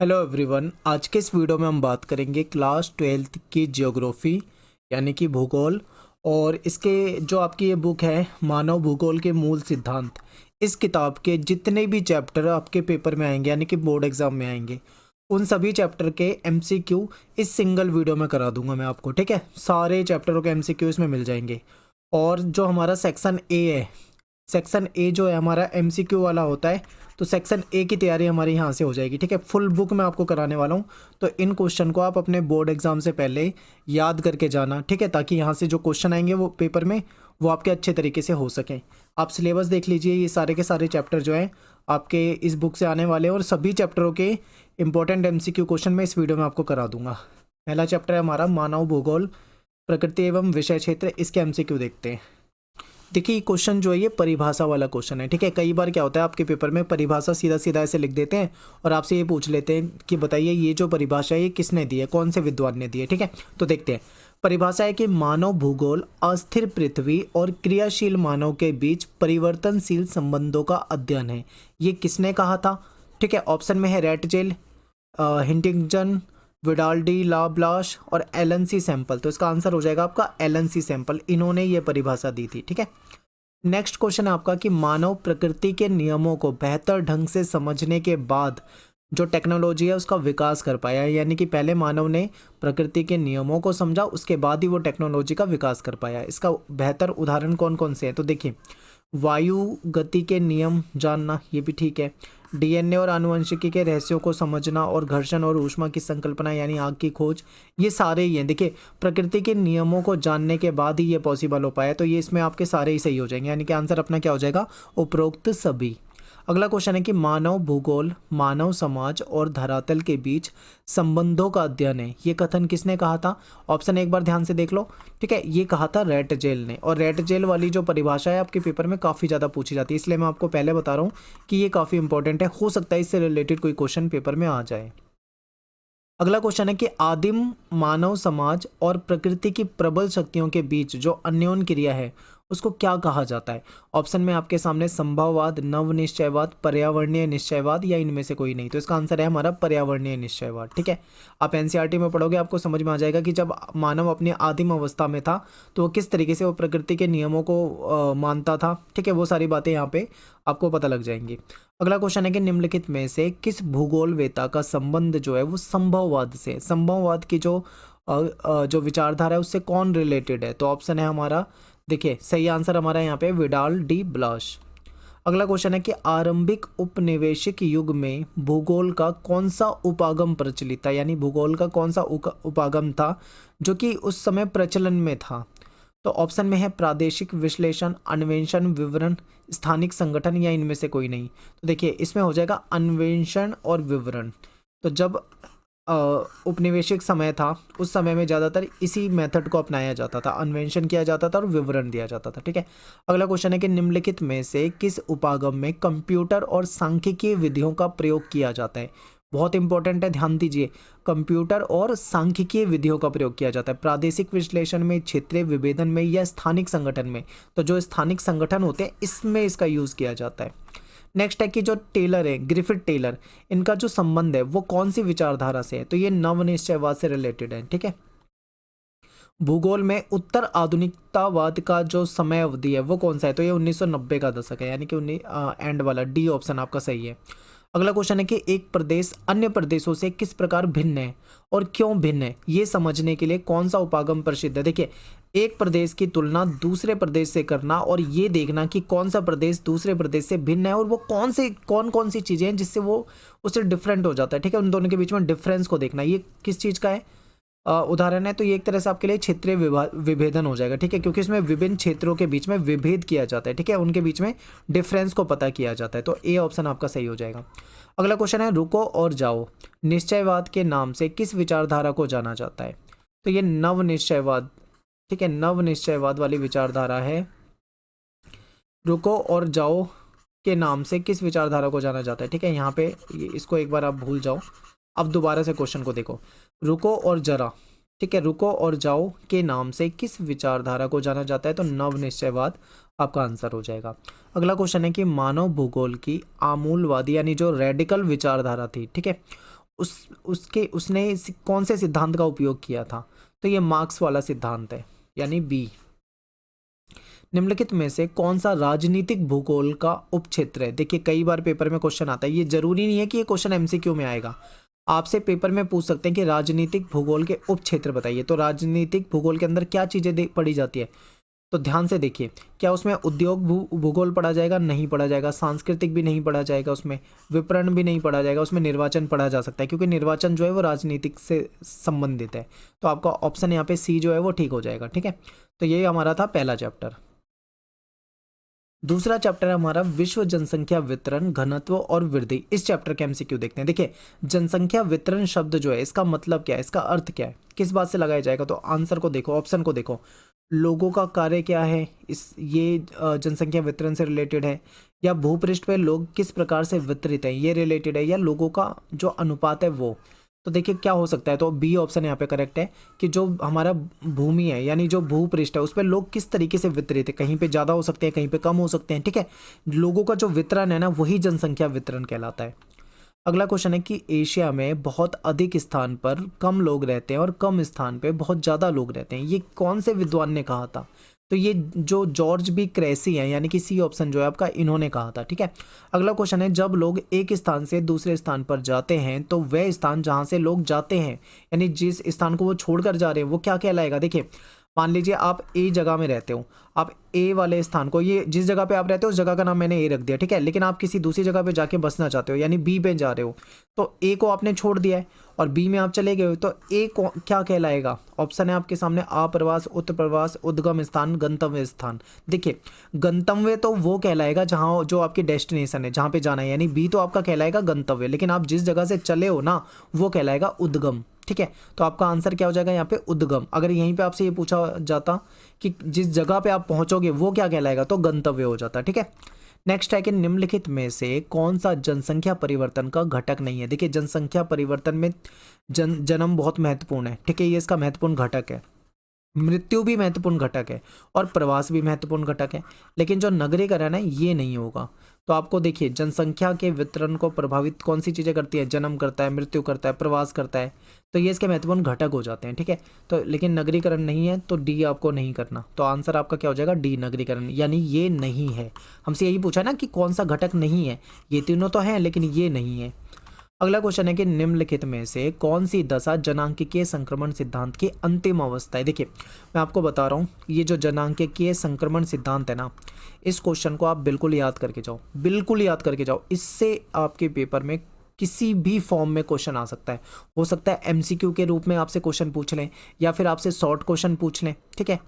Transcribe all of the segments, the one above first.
Hello everyone. आज के इस वीडियो में हम बात करेंगे क्लास 12th की ज्योग्राफी यानी कि भूगोल। और इसके जो आपकी ये बुक है मानव भूगोल के मूल सिद्धांत, इस किताब के जितने भी चैप्टर आपके पेपर में आएंगे यानी कि बोर्ड एग्जाम में आएंगे, उन सभी चैप्टर के एमसीक्यू इस सिंगल वीडियो में करा दूंगा मैं आपको। ठीक है, सारे चैप्टरों के एमसीक्यू इसमें मिल जाएंगे। और जो हमारा सेक्शन ए है, सेक्शन ए जो है हमारा एमसीक्यू वाला होता है, तो सेक्शन ए की तैयारी हमारी यहाँ से हो जाएगी। ठीक है, फुल बुक मैं आपको कराने वाला हूँ, तो इन क्वेश्चन को आप अपने बोर्ड एग्जाम से पहले याद करके जाना। ठीक है, ताकि यहाँ से जो क्वेश्चन आएंगे वो पेपर में वो आपके अच्छे तरीके से हो सकें। आप सिलेबस देख लीजिए, ये सारे के सारे चैप्टर जो हैं आपके इस बुक से आने वाले हैं, और सभी चैप्टरों के इंपॉर्टेंट एमसीक्यू क्वेश्चन मैं इस वीडियो में आपको करा दूंगा। पहला चैप्टर है हमारा मानव भूगोल, प्रकृति एवं विषय क्षेत्र। इसके एमसीक्यू देखते हैं। देखिए, क्वेश्चन जो है ये परिभाषा वाला क्वेश्चन है। ठीक है, कई बार क्या होता है आपके पेपर में परिभाषा सीधा सीधा ऐसे लिख देते हैं और आपसे ये पूछ लेते हैं कि बताइए ये जो परिभाषा है ये किसने दी है, कौन से विद्वान ने दी है। ठीक है, तो देखते हैं। परिभाषा है कि मानव भूगोल अस्थिर पृथ्वी और क्रियाशील मानव के बीच परिवर्तनशील संबंधों का अध्ययन है। ये किसने कहा था? ठीक है, ऑप्शन में है रेटजेल, हिंटिंगटन, विडाल्डी, लाब्लाश और एलन सी सैंपल। तो इसका आंसर हो जाएगा आपका एलन सी सैंपल। इन्होंने ये परिभाषा दी थी। ठीक है, नेक्स्ट क्वेश्चन है आपका कि मानव प्रकृति के नियमों को बेहतर ढंग से समझने के बाद जो टेक्नोलॉजी है उसका विकास कर पाया है। यानी कि पहले मानव ने प्रकृति के नियमों को समझा, उसके बाद ही वो टेक्नोलॉजी का विकास कर पाया। इसका बेहतर उदाहरण कौन कौन से हैं? तो देखिए, वायु गति के नियम जानना, ये भी ठीक है। डीएनए और आनुवंशिकी के रहस्यों को समझना और घर्षण और ऊष्मा की संकल्पना यानी आग की खोज, ये सारे ही हैं। देखिए, प्रकृति के नियमों को जानने के बाद ही ये पॉसिबल हो पाया, तो ये इसमें आपके सारे ही सही हो जाएंगे। यानी कि आंसर अपना क्या हो जाएगा? उपरोक्त सभी। अगला क्वेश्चन है कि मानव भूगोल मानव समाज और धरातल के बीच संबंधों का अध्ययन है। ये कथन किसने कहा था? ऑप्शन एक बार ध्यान से देख लो। ठीक है, ये कहा था रेटजेल ने। और रेटजेल वाली जो परिभाषा है आपके पेपर में काफ़ी ज़्यादा पूछी जाती है, इसलिए मैं आपको पहले बता रहा हूँ कि ये काफ़ी इंपॉर्टेंट है। हो सकता है इससे रिलेटेड कोई क्वेश्चन पेपर में आ जाए। अगला क्वेश्चन है कि आदिम मानव समाज और प्रकृति की प्रबल शक्तियों के बीच जो अन्योन्य क्रिया है उसको क्या कहा जाता है? ऑप्शन में आपके सामने संभववाद, नव निश्चयवाद, पर्यावरणीय निश्चयवाद या इनमें से कोई नहीं। तो इसका आंसर है हमारा पर्यावरणीय निश्चयवाद। ठीक है, आप एनसीईआरटी में पढ़ोगे आपको समझ में आ जाएगा कि जब मानव अपनी आदिम अवस्था में था तो वो किस तरीके से वो प्रकृति के नियमों को मानता था। ठीक है, वो सारी बातें यहाँ पे आपको पता लग जाएंगी। अगला क्वेश्चन है कि निम्नलिखित में से किस भूगोलवेता का संबंध जो है वो संभववाद से, संभववाद की जो विचारधारा है उससे कौन रिलेटेड है? तो ऑप्शन है हमारा, देखिए सही आंसर हमारा यहाँ पे विडाल डी ब्लाश। अगला क्वेश्चन है कि आरंभिक उपनिवेशिक युग में भूगोल का कौन सा उपागम प्रचलित था? यानी भूगोल का कौन सा उपागम था जो कि उस समय प्रचलन में था? तो ऑप्शन में है प्रादेशिक विश्लेषण, अन्वेषण, विवरण, स्थानिक संगठन या इनमें से कोई नहीं। तो देखिए, इसमें हो जाएगा अन्वेषण और विवरण। तो जब उपनिवेशिक समय था उस समय में ज़्यादातर इसी मेथड को अपनाया जाता था, अन्वेषण किया जाता था और विवरण दिया जाता था। ठीक है, अगला क्वेश्चन है कि निम्नलिखित में से किस उपागम में कंप्यूटर और सांख्यिकीय विधियों का प्रयोग किया जाता है? बहुत इंपॉर्टेंट है, ध्यान दीजिए। कंप्यूटर और सांख्यिकीय विधियों का प्रयोग किया जाता है प्रादेशिक विश्लेषण में, क्षेत्रीय विभेदन में या स्थानिक संगठन में। तो जो स्थानिक संगठन होते हैं इसमें इसका यूज किया जाता है। नेक्स्ट है कि जो टेलर है, ग्रिफिथ टेलर, इनका जो संबंध है वो कौन सी विचारधारा से है? तो ये नवनिश्चयवाद से रिलेटेड है। ठीक है, भूगोल में उत्तर आधुनिकतावाद का जो समय अवधि है वो कौन सा है? तो ये 1990 का दशक है, यानी कि एंड वाला डी ऑप्शन आपका सही है। अगला क्वेश्चन है कि एक प्रदेश अन्य प्रदेशों से किस प्रकार भिन्न है और क्यों भिन्न है, ये समझने के लिए कौन सा उपागम प्रसिद्ध है? देखिए, एक प्रदेश की तुलना दूसरे प्रदेश से करना और ये देखना कि कौन सा प्रदेश दूसरे प्रदेश से भिन्न है और वो कौन कौन सी चीज़ें हैं जिससे वो उससे डिफरेंट हो जाता है। ठीक है, उन दोनों के बीच में डिफरेंस को देखना। ये किस चीज़ का है उदाहरण है? तो ये एक तरह से आपके लिए क्षेत्रीय विभेदन हो जाएगा। ठीक है, क्योंकि इसमें विभिन्न क्षेत्रों के बीच में विभेद किया जाता है। ठीक है, उनके बीच में डिफरेंस को पता किया जाता है। तो ए ऑप्शन आपका सही हो जाएगा। अगला क्वेश्चन है रुको और जाओ निश्चयवाद के नाम से किस विचारधारा को जाना जाता है? तो ये नव निश्चयवाद। ठीक है, नव निश्चयवाद वाली विचारधारा है। रुको और जाओ के नाम से किस विचारधारा को जाना जाता है? ठीक है, यहाँ पे इसको एक बार आप भूल जाओ। अब दोबारा से क्वेश्चन को देखो, रुको और जरा। ठीक है, रुको और जाओ के नाम से किस विचारधारा को जाना जाता है? तो नव निश्चयवाद आपका आंसर हो जाएगा। अगला क्वेश्चन है कि मानव भूगोल की आमूलवादी यानी जो रेडिकल विचारधारा थी, ठीक है, उसके उसने कौन से सिद्धांत का उपयोग किया था? तो ये मार्क्स वाला सिद्धांत है, यानी बी। निम्नलिखित में से कौन सा राजनीतिक भूगोल का उपक्षेत्र है? देखिए कई बार पेपर में क्वेश्चन आता है, ये जरूरी नहीं है कि ये क्वेश्चन एमसीक्यू में आएगा, आपसे पेपर में पूछ सकते हैं कि राजनीतिक भूगोल के उपक्षेत्र बताइए। तो राजनीतिक भूगोल के अंदर क्या चीजें पढ़ी जाती है? तो ध्यान से देखिए, क्या उसमें उद्योग भूगोल पढ़ा जाएगा? नहीं पढ़ा जाएगा। सांस्कृतिक भी नहीं पढ़ा जाएगा, उसमें विपणन भी नहीं पढ़ा जाएगा, उसमें निर्वाचन पढ़ा जा सकता है, क्योंकि निर्वाचन जो है वो राजनीतिक से संबंधित है। तो आपका ऑप्शन यहाँ पे सी जो है वो ठीक हो जाएगा। ठीक है, तो ये हमारा था पहला चैप्टर। दूसरा चैप्टर है हमारा विश्व जनसंख्या वितरण, घनत्व और वृद्धि। इस चैप्टर के एमसीक्यू देखते हैं। देखिए जनसंख्या वितरण शब्द जो है इसका मतलब क्या है, इसका अर्थ क्या है, किस बात से लगाया जाएगा? तो आंसर को देखो, ऑप्शन को देखो। लोगों का कार्य क्या है, इस ये जनसंख्या वितरण से रिलेटेड है, या भूपृष्ठ पे लोग किस प्रकार से वितरित हैं ये रिलेटेड है, या लोगों का जो अनुपात है वो। तो देखिए क्या हो सकता है, तो बी ऑप्शन यहाँ पे करेक्ट है कि जो हमारा भूमि है यानी जो भूपृष्ठ है उस पर लोग किस तरीके से वितरित है, कहीं पे ज़्यादा हो सकते हैं, कहीं पे कम हो सकते हैं। ठीक है, लोगों का जो वितरण है ना वही जनसंख्या वितरण कहलाता है। अगला क्वेश्चन है कि एशिया में बहुत अधिक स्थान पर कम लोग रहते हैं और कम स्थान पे बहुत ज़्यादा लोग रहते हैं, ये कौन से विद्वान ने कहा था? तो ये जो जॉर्ज बी क्रेसी है, यानी कि सी ऑप्शन जो है आपका, इन्होंने कहा था। ठीक है, अगला क्वेश्चन है जब लोग एक स्थान से दूसरे स्थान पर जाते हैं तो वह स्थान जहाँ से लोग जाते हैं यानी जिस स्थान को वो छोड़कर जा रहे हैं वो क्या कहलाएगा? देखिए मान लीजिए आप ए जगह में रहते हो, आप ए वाले स्थान को, ये जिस जगह पे आप रहते हो उस जगह का नाम मैंने ए रख दिया। ठीक है, लेकिन आप किसी दूसरी जगह पे जाके बसना चाहते हो यानी बी पे जा रहे हो, तो ए को आपने छोड़ दिया है और बी में आप चले गए हो, तो ए को क्या कहलाएगा? ऑप्शन है आपके सामने, आप्रवास, उत्प्रवास, उद्गम स्थान, गंतव्य स्थान। देखिए गंतव्य तो वो कहलाएगा जहाँ जो आपकी डेस्टिनेशन है, जहाँ पे जाना है, यानी बी तो आपका कहलाएगा गंतव्य, लेकिन आप जिस जगह से चले हो ना वो कहलाएगा उद्गम। ठीक है, तो आपका आंसर क्या हो जाएगा यहाँ पे? उद्गम। अगर यहीं पे आपसे ये पूछा जाता कि जिस जगह पे आप पहुंचोगे वो क्या कहलाएगा, तो गंतव्य हो जाता। ठीक है, नेक्स्ट है कि निम्नलिखित में से कौन सा जनसंख्या परिवर्तन का घटक नहीं है? देखिए जनसंख्या परिवर्तन में जन्म बहुत महत्वपूर्ण है। ठीक है, ये इसका महत्वपूर्ण घटक है, मृत्यु भी महत्वपूर्ण घटक है और प्रवास भी महत्वपूर्ण घटक है, लेकिन जो नगरीकरण है ये नहीं होगा। तो आपको देखिए जनसंख्या के वितरण को प्रभावित कौन सी चीज़ें करती है? जन्म करता है, मृत्यु करता है, प्रवास करता है, तो ये इसके महत्वपूर्ण घटक हो जाते हैं। ठीक है, तो लेकिन नगरीकरण नहीं है, तो डी आपको नहीं करना। तो आंसर आपका क्या हो जाएगा? डी, नगरीकरण, यानी ये नहीं है। हमसे यही पूछा ना कि कौन सा घटक नहीं है, ये तीनों तो हैं लेकिन ये नहीं है। अगला क्वेश्चन है कि निम्नलिखित में से कौन सी दशा जनांकीय संक्रमण सिद्धांत की अंतिम अवस्था है? देखिए मैं आपको बता रहा हूँ, ये जो जनांकीय संक्रमण सिद्धांत है ना, इस क्वेश्चन को आप बिल्कुल याद करके जाओ, बिल्कुल याद करके जाओ। इससे आपके पेपर में किसी भी फॉर्म में क्वेश्चन आ सकता है। हो सकता है एमसीक्यू के रूप में आपसे क्वेश्चन पूछ लें, या फिर आपसे शॉर्ट क्वेश्चन पूछ लें, ठीक है,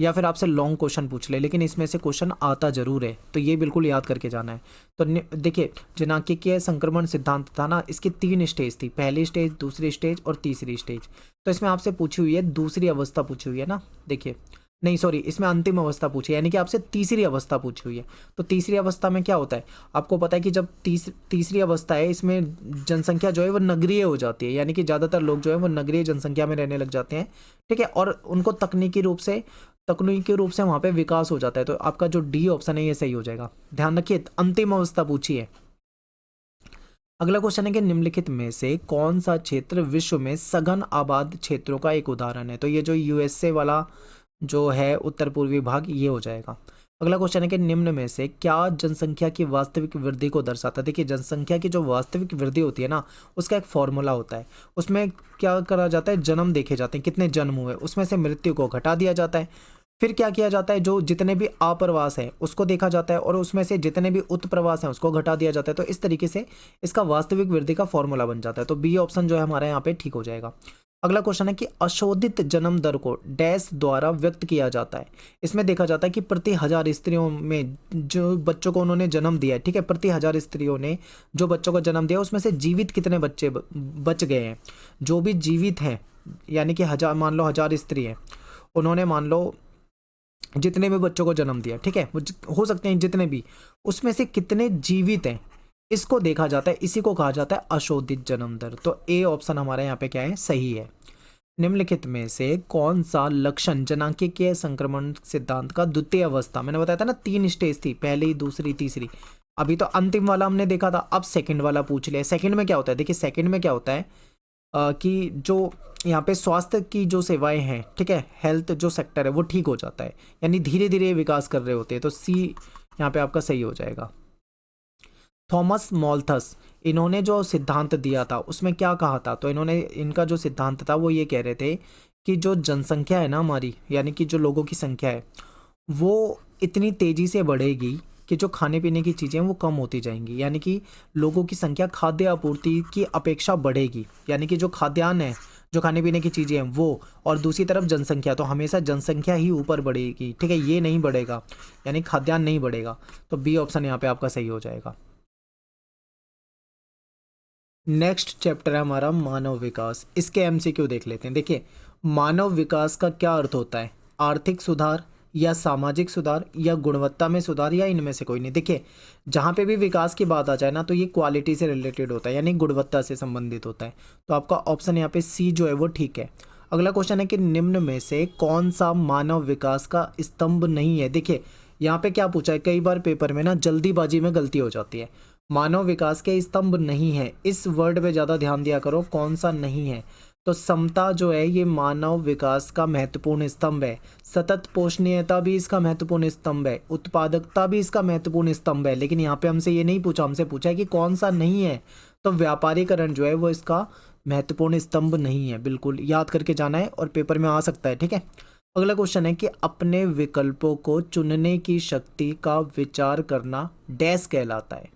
या फिर आपसे लॉन्ग क्वेश्चन पूछ ले, लेकिन इसमें से क्वेश्चन आता जरूर है, तो ये बिल्कुल याद करके जाना है। तो देखिए जनांकीय संक्रमण सिद्धांत था ना, इसकी 3 स्टेज थी, पहली स्टेज, दूसरी स्टेज और तीसरी स्टेज। तो इसमें आपसे पूछी हुई है दूसरी अवस्था पूछी हुई है ना, देखिए नहीं सॉरी, इसमें अंतिम अवस्था पूछी है, यानी कि आपसे तीसरी अवस्था पूछी हुई है। तो तीसरी अवस्था में क्या होता है, आपको पता है कि जब तीसरी अवस्था है इसमें जनसंख्या जो है वो नगरीय हो जाती है, यानी कि ज़्यादातर लोग जो है वो नगरीय जनसंख्या में रहने लग जाते हैं। ठीक है, और उनको तकनीकी रूप से वहाँ पे विकास हो जाता है। तो आपका जो डी ऑप्शन है ये सही हो जाएगा। ध्यान रखिए अंतिम अवस्था पूछी है। अगला क्वेश्चन है कि निम्नलिखित में से कौन सा क्षेत्र विश्व में सघन आबाद क्षेत्रों का एक उदाहरण है? तो ये जो यूएसए वाला जो है उत्तर पूर्वी भाग, ये हो जाएगा। अगला क्वेश्चन है कि निम्न में से क्या जनसंख्या की वास्तविक वृद्धि को दर्शाता है? देखिए जनसंख्या की जो वास्तविक वृद्धि होती है ना, उसका एक फॉर्मूला होता है। उसमें क्या करा जाता है, जन्म देखे जाते हैं, कितने जन्म हुए, उसमें से मृत्यु को घटा दिया जाता है। फिर क्या किया जाता है, जो जितने भी आप्रवास हैं उसको देखा जाता है, और उसमें से जितने भी उत्प्रवास हैं उसको घटा दिया जाता है। तो इस तरीके से इसका वास्तविक वृद्धि का फॉर्मूला बन जाता है। तो बी ऑप्शन जो है हमारे यहाँ पे ठीक हो जाएगा। अगला क्वेश्चन है कि अशोधित जन्म दर को डैश द्वारा व्यक्त किया जाता है? इसमें देखा जाता है कि प्रति 1000 स्त्रियों में जो बच्चों को उन्होंने जन्म दिया है, ठीक है, प्रति 1000 स्त्रियों ने जो बच्चों को जन्म दिया उसमें से जीवित कितने बच्चे बच गए हैं? जो भी जीवित हैं, यानी कि 1000, मान लो 1000 स्त्री है, उन्होंने मान लो जितने भी बच्चों को जन्म दिया, ठीक है, हो सकते हैं जितने भी, उसमें से कितने जीवित हैं, इसको देखा जाता है, इसी को कहा जाता है अशोधित जन्म दर। तो ए ऑप्शन हमारे यहाँ पे क्या है, सही है। निम्नलिखित में से कौन सा लक्षण जनांकीय संक्रमण सिद्धांत का द्वितीय अवस्था, मैंने बताया था ना 3 स्टेज थी, पहली, दूसरी, तीसरी, अभी तो अंतिम वाला हमने देखा था, अब सेकंड वाला पूछ लिया। सेकंड में क्या होता है, देखिए सेकंड में क्या होता है कि जो यहाँ पे स्वास्थ्य की जो सेवाएं हैं, ठीक है, हेल्थ जो सेक्टर है वो ठीक हो जाता है, यानी धीरे धीरे विकास कर रहे होते हैं। तो सी यहाँ पे आपका सही हो जाएगा। थॉमस मॉल्थस, इन्होंने जो सिद्धांत दिया था उसमें क्या कहा था, तो इन्होंने, इनका जो सिद्धांत था वो ये कह रहे थे कि जो जनसंख्या है ना हमारी, यानी कि जो लोगों की संख्या है वो इतनी तेज़ी से बढ़ेगी कि जो खाने पीने की चीज़ें हैं वो कम होती जाएंगी, यानी कि लोगों की संख्या खाद्य आपूर्ति की अपेक्षा बढ़ेगी, यानी कि जो खाद्यान्न है, जो खाने पीने की चीज़ें हैं वो, और दूसरी तरफ जनसंख्या, तो हमेशा जनसंख्या ही ऊपर बढ़ेगी, ठीक है, ये नहीं बढ़ेगा, यानी खाद्यान्न नहीं बढ़ेगा। तो बी ऑप्शन यहाँ पे आपका सही हो जाएगा। नेक्स्ट चैप्टर है हमारा मानव विकास, इसके एमसीक्यू देख लेते हैं। देखिए मानव विकास का क्या अर्थ होता है, आर्थिक सुधार या सामाजिक सुधार या गुणवत्ता में सुधार या इनमें से कोई नहीं। देखिए जहाँ पे भी विकास की बात आ जाए ना तो ये क्वालिटी से रिलेटेड होता है, यानी गुणवत्ता से संबंधित होता है। तो आपका ऑप्शन यहाँ पे सी जो है वो ठीक है। अगला क्वेश्चन है कि निम्न में से कौन सा मानव विकास का स्तंभ नहीं है। देखिए यहाँ पे क्या पूछा है, कई बार पेपर में ना जल्दीबाजी में गलती हो जाती है। मानव विकास के स्तंभ नहीं है, इस वर्ड पे ज़्यादा ध्यान दिया करो, कौन सा नहीं है। तो समता जो है ये मानव विकास का महत्वपूर्ण स्तंभ है, सतत पोषणीयता भी इसका महत्वपूर्ण स्तंभ है, उत्पादकता भी इसका महत्वपूर्ण स्तंभ है। लेकिन यहाँ पे हमसे ये नहीं पूछा, हमसे पूछा है कि कौन सा नहीं है। तो व्यापारीकरण जो है वो इसका महत्वपूर्ण स्तंभ नहीं है, बिल्कुल याद करके जाना है और पेपर में आ सकता है, ठीक है। अगला क्वेश्चन है कि अपने विकल्पों को चुनने की शक्ति का विचार करना डैश कहलाता है।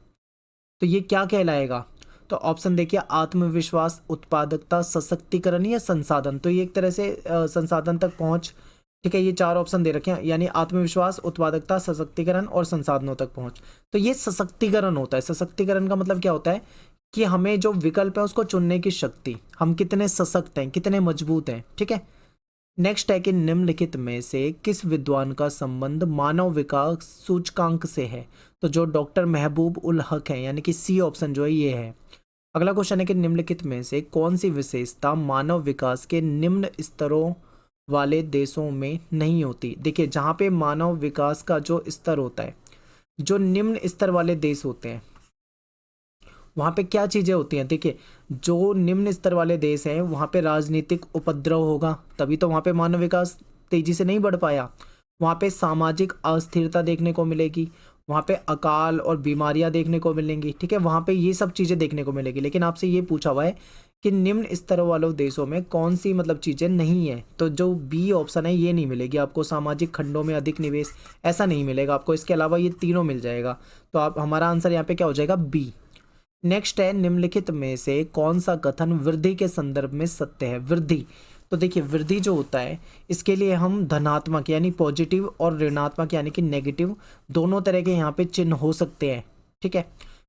तो ये क्या कहलाएगा, तो ऑप्शन देखिए, आत्मविश्वास, उत्पादकता, सशक्तिकरण या संसाधन। तो ये एक तरह से संसाधन तक पहुंच, ठीक है, ये चार ऑप्शन दे रखे हैं, यानी आत्मविश्वास, उत्पादकता, सशक्तिकरण और संसाधनों तक पहुंच। तो ये सशक्तिकरण होता है। सशक्तिकरण का मतलब क्या होता है कि हमें जो विकल्प है उसको चुनने की शक्ति, हम कितने सशक्त हैं, कितने मजबूत हैं, ठीक है। नेक्स्ट है कि निम्नलिखित में से किस विद्वान का संबंध मानव विकास सूचकांक से है। तो जो डॉक्टर महबूब उल हक है, यानी कि सी ऑप्शन जो है ये है। अगला क्वेश्चन है कि निम्नलिखित में से कौन सी विशेषता मानव विकास के निम्न स्तरों वाले देशों में नहीं होती। देखिए जहाँ पे मानव विकास का जो स्तर होता है, जो निम्न स्तर वाले देश होते हैं वहाँ पे क्या चीज़ें होती हैं। देखिए जो निम्न स्तर वाले देश हैं वहाँ पे राजनीतिक उपद्रव होगा, तभी तो वहाँ पे मानव विकास तेजी से नहीं बढ़ पाया। वहाँ पे सामाजिक अस्थिरता देखने को मिलेगी, वहाँ पे अकाल और बीमारियाँ देखने को मिलेंगी, ठीक है, वहाँ पे ये सब चीज़ें देखने को मिलेगी। लेकिन आपसे ये पूछा हुआ है कि निम्न स्तर वालों देशों में कौन सी मतलब चीज़ें नहीं है, तो जो बी ऑप्शन है ये नहीं मिलेगी आपको। सामाजिक खंडों में अधिक निवेश, ऐसा नहीं मिलेगा आपको, इसके अलावा ये तीनों मिल जाएगा। तो आप, हमारा आंसर यहाँ पे क्या हो जाएगा, बी। नेक्स्ट है निम्नलिखित में से कौन सा कथन वृद्धि के संदर्भ में सत्य है। वृद्धि, तो देखिए वृद्धि जो होता है इसके लिए हम धनात्मक यानी पॉजिटिव और ऋणात्मक यानी कि नेगेटिव दोनों तरह के यहाँ पे चिन्ह हो सकते हैं, ठीक है।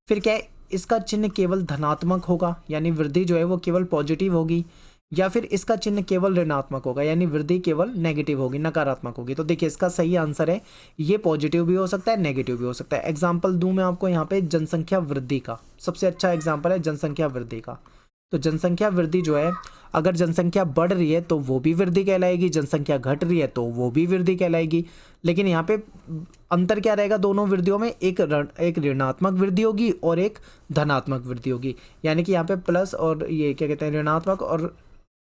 फिर क्या है, इसका चिन्ह केवल धनात्मक होगा यानी वृद्धि जो है वो केवल पॉजिटिव होगी, या फिर इसका चिन्ह केवल ऋणात्मक होगा यानी वृद्धि केवल नेगेटिव होगी, नकारात्मक होगी। तो देखिए इसका सही आंसर है ये पॉजिटिव भी हो सकता है, नेगेटिव भी हो सकता है। एग्जाम्पल दूं मैं आपको यहाँ पे जनसंख्या वृद्धि का, सबसे अच्छा एग्जाम्पल है जनसंख्या वृद्धि का। तो जनसंख्या वृद्धि जो है, अगर जनसंख्या बढ़ रही है तो वो भी वृद्धि कहलाएगी, जनसंख्या घट रही है तो वो भी वृद्धि कहलाएगी। लेकिन यहाँ पे अंतर क्या रहेगा दोनों वृद्धियों में, एक ऋणात्मक वृद्धि होगी और एक धनात्मक वृद्धि होगी, यानी कि यहाँ पे प्लस और ये क्या कहते हैं ऋणात्मक और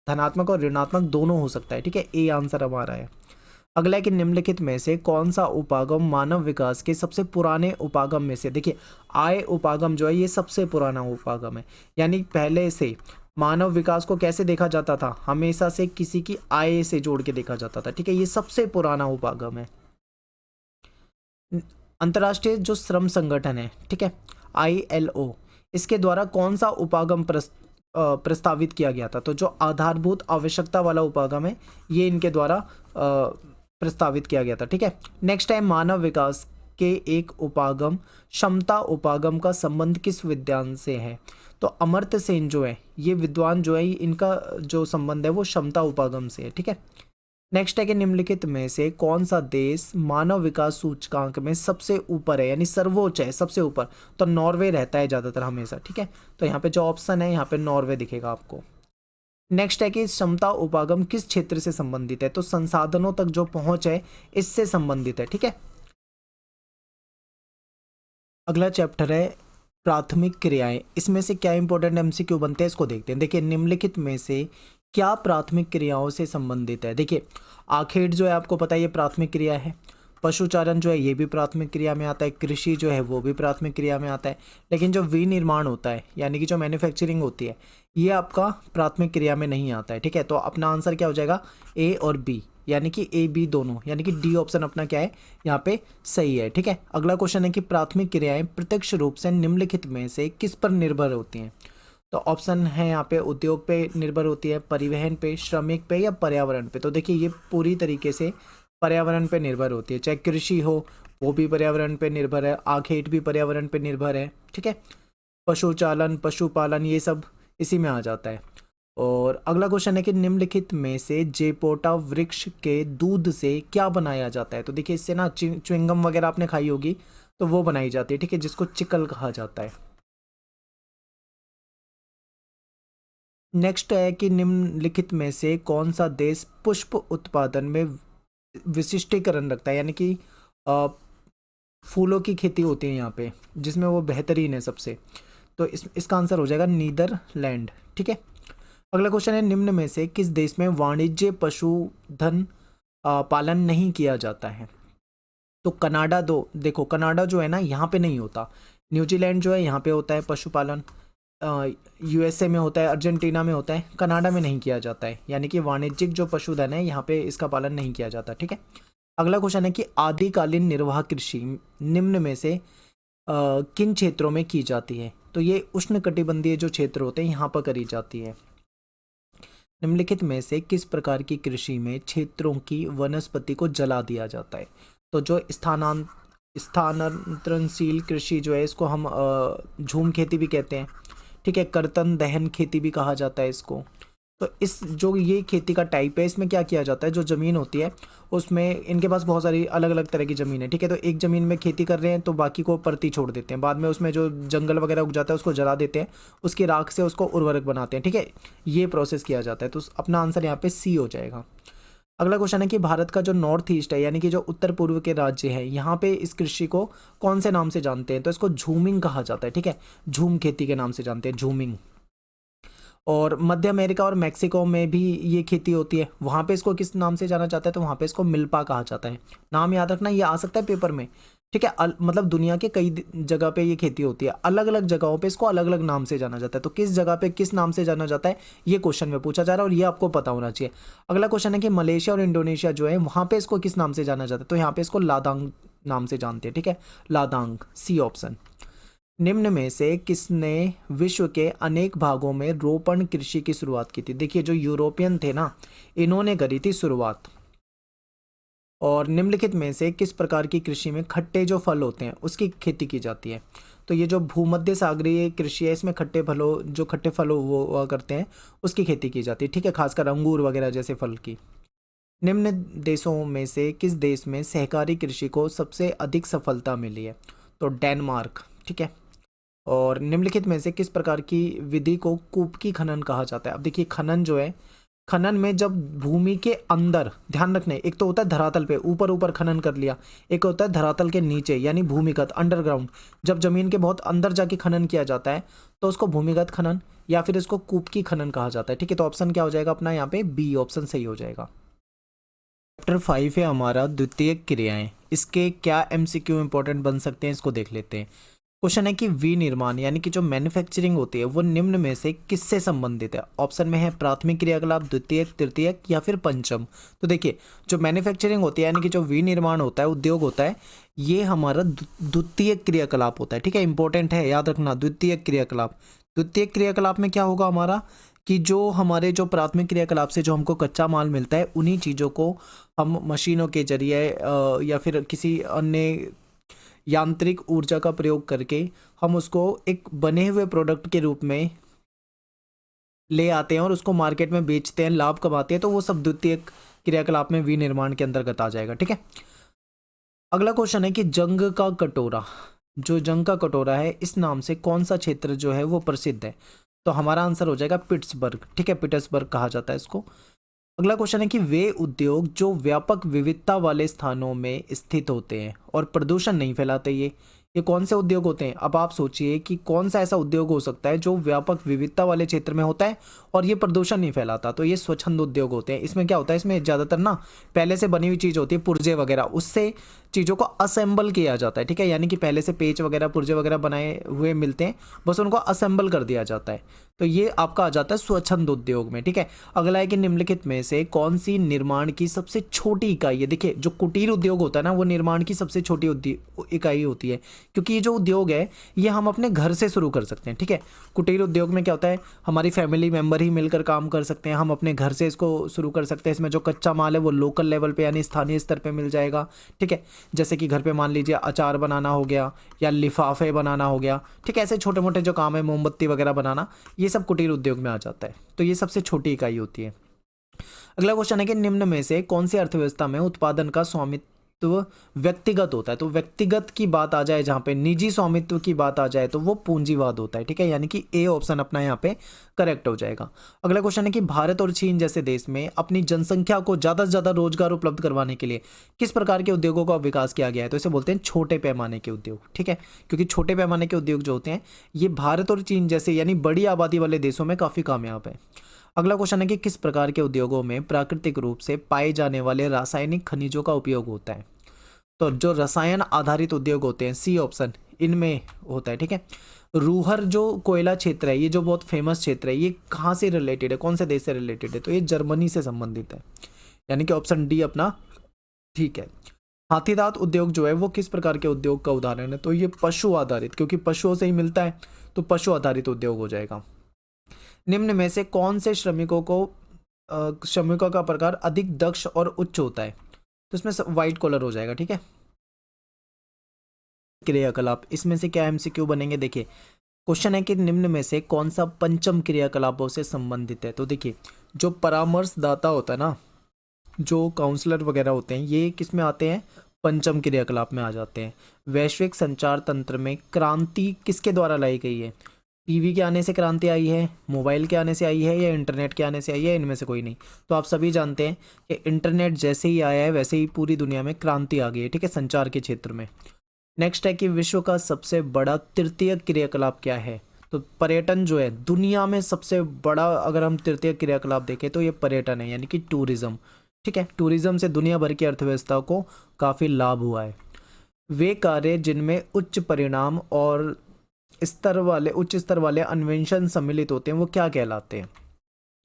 धनात्मक और ऋणात्मक दोनों हो सकता है, ठीक है, ए आंसर हमारा है। अगला है कि निम्नलिखित में से कौन सा उपागम मानव विकास के सबसे पुराने उपागम में से। देखिए आय उपागम जो है ये सबसे पुराना उपागम है, यानी पहले से मानव विकास को कैसे देखा जाता था, हमेशा से किसी की आय से जोड़ के देखा जाता था, ठीक है, ये सबसे पुराना उपागम है। अंतर्राष्ट्रीय जो श्रम संगठन है, ठीक है, ILO, इसके द्वारा कौन सा उपागम प्रस्तावित किया गया था। तो जो आधारभूत आवश्यकता वाला उपागम है ये इनके द्वारा प्रस्तावित किया गया था, ठीक है। नेक्स्ट है मानव विकास के एक उपागम क्षमता उपागम का संबंध किस विद्वान से है। तो अमर्त्य सेन जो है ये विद्वान जो है इनका जो संबंध है वो क्षमता उपागम से है, ठीक है। नेक्स्ट है कि निम्नलिखित में से कौन सा देश मानव विकास सूचकांक में सबसे ऊपर है यानी सर्वोच्च है, सबसे ऊपर। तो नॉर्वे रहता है ज़्यादातर हमेशा, ठीक है। तो यहाँ पे जो ऑप्शन है यहाँ पे नॉर्वे दिखेगा आपको। नेक्स्ट है कि क्षमता उपागम किस क्षेत्र से संबंधित है। तो संसाधनों तक जो पहुँच है इससे संबंधित है, ठीक है। अगला चैप्टर है प्राथमिक क्रियाएं। इसमें से क्या इंपॉर्टेंट एमसीक्यू बनते हैं इसको देखते हैं। देखिए, निम्नलिखित में से क्या प्राथमिक क्रियाओं से संबंधित है। देखिए, आखेट जो है आपको पता है ये प्राथमिक क्रिया है, पशुचारण जो है ये भी प्राथमिक क्रिया में आता है, कृषि जो है वो भी प्राथमिक क्रिया में आता है, लेकिन जो विनिर्माण होता है यानी कि जो मैन्युफैक्चरिंग होती है ये आपका प्राथमिक क्रिया में नहीं आता है। ठीक है, तो अपना आंसर क्या हो जाएगा, ए और बी, यानी कि ए बी दोनों, यानी कि डी ऑप्शन अपना क्या है यहाँ पे सही है। ठीक है, अगला क्वेश्चन है कि प्राथमिक क्रियाएं प्रत्यक्ष रूप से निम्नलिखित में से किस पर निर्भर होती हैं। तो ऑप्शन है यहाँ पे उद्योग पे निर्भर होती है, परिवहन पे, श्रमिक पे या पर्यावरण पे। तो देखिए ये पूरी तरीके से पर्यावरण पे निर्भर होती है, चाहे कृषि हो वो भी पर्यावरण पे निर्भर है, आखेट भी पर्यावरण पे निर्भर है। ठीक है, पशुचालन, पशुपालन ये सब इसी में आ जाता है। और अगला क्वेश्चन है कि निम्नलिखित में से जेपोटा वृक्ष के दूध से क्या बनाया जाता है। तो देखिए इससे ना च्युइंगम वगैरह आपने खाई होगी तो वो बनाई जाती है। ठीक है, जिसको चिकल कहा जाता है। नेक्स्ट है कि निम्नलिखित में से कौन सा देश पुष्प उत्पादन में विशिष्टीकरण रखता है, यानी कि अ, फूलों की खेती होती है यहाँ पे जिसमें वो बेहतरीन है सबसे। तो इसका आंसर हो जाएगा नीदरलैंड। ठीक है, अगला क्वेश्चन है निम्न में से किस देश में वाणिज्य पशुधन पालन नहीं किया जाता है। तो कनाडा, दो देखो कनाडा जो है ना यहाँ पे नहीं होता, न्यूजीलैंड जो है यहाँ पे होता है पशुपालन, यूएसए में होता है, अर्जेंटीना में होता है, कनाडा में नहीं किया जाता है, यानी कि वाणिज्यिक जो पशुधन है यहाँ पे इसका पालन नहीं किया जाता। ठीक है, अगला क्वेश्चन है कि आदिकालीन निर्वाह कृषि निम्न में से किन क्षेत्रों में की जाती है। तो ये उष्णकटिबंधीय जो क्षेत्र होते हैं यहाँ पर करी जाती है। निम्नलिखित में से किस प्रकार की कृषि में क्षेत्रों की वनस्पति को जला दिया जाता है। तो जो स्थानांतरणशील कृषि जो है इसको हम झूम खेती भी कहते हैं। ठीक है, कर्तन दहन खेती भी कहा जाता है इसको। तो इस जो ये खेती का टाइप है इसमें क्या किया जाता है, जो ज़मीन होती है उसमें इनके पास बहुत सारी अलग अलग तरह की ज़मीन है। ठीक है, तो एक ज़मीन में खेती कर रहे हैं तो बाकी को परती छोड़ देते हैं, बाद में उसमें जो जंगल वगैरह उग जाता है उसको जला देते हैं, उसकी राख से उसको उर्वरक बनाते हैं। ठीक है, ये प्रोसेस किया जाता है। तो अपना आंसर यहाँ पे सी हो जाएगा। अगला क्वेश्चन है कि भारत का जो नॉर्थ ईस्ट है यानी कि जो उत्तर पूर्व के राज्य हैं यहाँ पे इस कृषि को कौन से नाम से जानते हैं। तो इसको झूमिंग कहा जाता है। ठीक है, झूम खेती के नाम से जानते हैं, झूमिंग। और मध्य अमेरिका और मैक्सिको में भी ये खेती होती है, वहाँ पे इसको किस नाम से जाना जाता है। तो वहाँ पे इसको मिल्पा कहा जाता है। नाम याद रखना, ये आ सकता है पेपर में। ठीक है, मतलब दुनिया के कई जगह पे ये खेती होती है, अलग अलग जगहों पे इसको अलग अलग नाम से जाना जाता है। तो किस जगह पे किस नाम से जाना जाता है ये क्वेश्चन में पूछा जा रहा है और ये आपको पता होना चाहिए। अगला क्वेश्चन है कि मलेशिया और इंडोनेशिया जो है वहाँ पे इसको किस नाम से जाना जाता है। तो यहाँ पे इसको लादांग नाम से जानते हैं। ठीक है, लादांग, सी ऑप्शन। निम्न में से किसने विश्व के अनेक भागों में रोपण कृषि की शुरुआत की थी। देखिए जो यूरोपियन थे ना, इन्होंने करी थी शुरुआत। और निम्नलिखित में से किस प्रकार की कृषि में खट्टे जो फल होते हैं उसकी खेती की जाती है। तो ये जो भूमध्य सागरीय कृषि है इसमें खट्टे फल वो करते हैं उसकी खेती की जाती है। ठीक है, खासकर अंगूर वगैरह जैसे फल की। निम्न देशों में से किस देश में सहकारी कृषि को सबसे अधिक सफलता मिली है। तो डेनमार्क। ठीक है, और निम्नलिखित में से किस प्रकार की विधि को कूपकी खनन कहा जाता है। अब देखिए खनन जो है, खनन में जब भूमि के अंदर, ध्यान रखने, एक तो होता है धरातल पे ऊपर ऊपर खनन कर लिया, एक होता है धरातल के नीचे यानी भूमिगत, अंडरग्राउंड। जब जमीन के बहुत अंदर जाके खनन किया जाता है तो उसको भूमिगत खनन या फिर इसको कूपकी खनन कहा जाता है। ठीक है, तो ऑप्शन क्या हो जाएगा अपना यहाँ पे, बी ऑप्शन सही हो जाएगा। चैप्टर 5 है हमारा द्वितीयक क्रियाएं। इसके क्या एमसीक्यू इंपॉर्टेंट बन सकते हैं इसको देख लेते हैं। क्वेश्चन है कि विनिर्माण यानी कि जो मैन्युफैक्चरिंग होती है वो निम्न में से किससे संबंधित है। ऑप्शन में है प्राथमिक क्रियाकलाप, द्वितीयक, तृतीयक या फिर पंचम। तो देखिए जो मैन्युफैक्चरिंग होती है यानी कि जो विनिर्माण होता है, उद्योग होता है, ये हमारा द्वितीयक क्रियाकलाप होता है। ठीक है, इंपॉर्टेंट है, याद रखना, द्वितीयक क्रियाकलाप। द्वितीयक क्रियाकलाप में क्या होगा हमारा कि जो हमारे जो प्राथमिक क्रियाकलाप से जो हमको कच्चा माल मिलता है उन्हीं चीज़ों को हम मशीनों के जरिए या फिर किसी अन्य यांत्रिक ऊर्जा का प्रयोग करके हम उसको एक बने हुए प्रोडक्ट के रूप में ले आते हैं और उसको मार्केट में बेचते हैं, लाभ कमाते हैं। तो वो सब द्वितीयक क्रियाकलाप में विनिर्माण के अंतर्गत आ जाएगा। ठीक है, अगला क्वेश्चन है कि जंग का कटोरा, जो जंग का कटोरा है इस नाम से कौन सा क्षेत्र जो है वो प्रसिद्ध है। तो हमारा आंसर हो जाएगा पिट्सबर्ग। ठीक है, पिट्सबर्ग कहा जाता है इसको। अगला क्वेश्चन है कि वे उद्योग जो व्यापक विविधता वाले स्थानों में स्थित होते हैं और प्रदूषण नहीं फैलाते, ये कौन से उद्योग होते हैं? अब आप सोचिए कि कौन सा ऐसा उद्योग हो सकता है जो व्यापक विविधता वाले क्षेत्र में होता है और ये प्रदूषण नहीं फैलाता। तो ये स्वच्छंद उद्योग होते हैं। इसमें क्या होता है, इसमें ज़्यादातर ना पहले से बनी हुई चीज़ होती है, पुर्जे वगैरह, उससे चीज़ों को असेंबल किया जाता है। ठीक है, यानी कि पहले से पेच वगैरह पुर्जे वगैरह बनाए हुए मिलते हैं, बस उनको असेंबल कर दिया जाता है। तो ये आपका आ जाता है स्वच्छंद उद्योग में। ठीक है, अगला है कि निम्नलिखित में से कौन सी निर्माण की सबसे छोटी इकाई है? देखिए, जो कुटीर उद्योग होता है ना, वो निर्माण की सबसे छोटी इकाई होती है, क्योंकि ये जो उद्योग है ये हम अपने घर से शुरू कर सकते हैं। ठीक है, कुटीर उद्योग में क्या होता है, हमारी फैमिली मेम्बर ही मिलकर काम कर सकते हैं, हम अपने घर से इसको शुरू कर सकते हैं। इसमें जो कच्चा माल है वो लोकल लेवल पे यानी स्थानीय स्तर पे मिल जाएगा। ठीक है, जैसे कि घर पे मान लीजिए अचार बनाना हो गया या लिफाफे बनाना हो गया। ठीक है, ऐसे छोटे मोटे जो काम है, मोमबत्ती वगैरह बनाना, ये सब कुटीर उद्योग में आ जाता है। तो ये सबसे छोटी इकाई होती है। अगला क्वेश्चन है कि निम्न में से कौन सी अर्थव्यवस्था में उत्पादन का स्वामित्व व्यक्तिगत होता है? तो व्यक्तिगत की बात आ जाए, जहां पे निजी स्वामित्व की बात आ जाए, तो वो पूंजीवाद होता है। ठीक है, यानी कि ए ऑप्शन अपना यहाँ पे करेक्ट हो जाएगा। अगला क्वेश्चन है कि भारत और चीन जैसे देश में अपनी जनसंख्या को ज्यादा से ज्यादा रोजगार उपलब्ध करवाने के लिए किस प्रकार के उद्योगों का विकास किया गया है? तो इसे बोलते हैं छोटे पैमाने के उद्योग। ठीक है, क्योंकि छोटे पैमाने के उद्योग जो होते हैं ये भारत और चीन जैसे यानी बड़ी आबादी वाले देशों में काफी कामयाब है। अगला क्वेश्चन है कि किस प्रकार के उद्योगों में प्राकृतिक रूप से पाए जाने वाले रासायनिक खनिजों का उपयोग होता है? तो जो रसायन आधारित उद्योग होते हैं, सी ऑप्शन इनमें होता है। ठीक है, रूहर जो कोयला क्षेत्र है, ये जो बहुत फेमस क्षेत्र है, ये कहाँ से रिलेटेड है, कौन से देश से रिलेटेड है? तो ये जर्मनी से संबंधित है, यानी कि ऑप्शन डी अपना ठीक है। हाथीदांत उद्योग जो है वो किस प्रकार के उद्योग का उदाहरण है? तो ये पशु आधारित, क्योंकि पशुओं से ही मिलता है, तो पशु आधारित उद्योग हो जाएगा। निम्न में से कौन से श्रमिकों का प्रकार अधिक दक्ष और उच्च होता है? तो इसमें व्हाइट कॉलर हो जाएगा। ठीक है, क्रियाकलाप, इसमें से क्या एमसीक्यू बनेंगे? देखिए, क्वेश्चन है कि निम्न में से कौन सा पंचम क्रियाकलापों से संबंधित है? तो देखिए, जो परामर्शदाता होता है ना, जो काउंसलर वगैरह होते हैं, ये किस में आते हैं? पंचम क्रियाकलाप में आ जाते हैं। वैश्विक संचार तंत्र में क्रांति किसके द्वारा लाई गई है? टीवी के आने से क्रांति आई है, मोबाइल के आने से आई है, या इंटरनेट के आने से आई है? इनमें से कोई नहीं। तो आप सभी जानते हैं कि इंटरनेट जैसे ही आया है वैसे ही पूरी दुनिया में क्रांति आ गई है। ठीक है, संचार के क्षेत्र में। नेक्स्ट है कि विश्व का सबसे बड़ा तृतीय क्रियाकलाप क्या है? तो पर्यटन जो है दुनिया में सबसे बड़ा, अगर हम तृतीय क्रियाकलाप देखें तो ये पर्यटन है, यानी कि टूरिज्म। ठीक है, टूरिज्म से दुनिया भर की अर्थव्यवस्था को काफ़ी लाभ हुआ है। वे कार्य जिनमें उच्च परिणाम और उच्च स्तर वाले अन्वेषण सम्मिलित होते हैं वो क्या कहलाते हैं?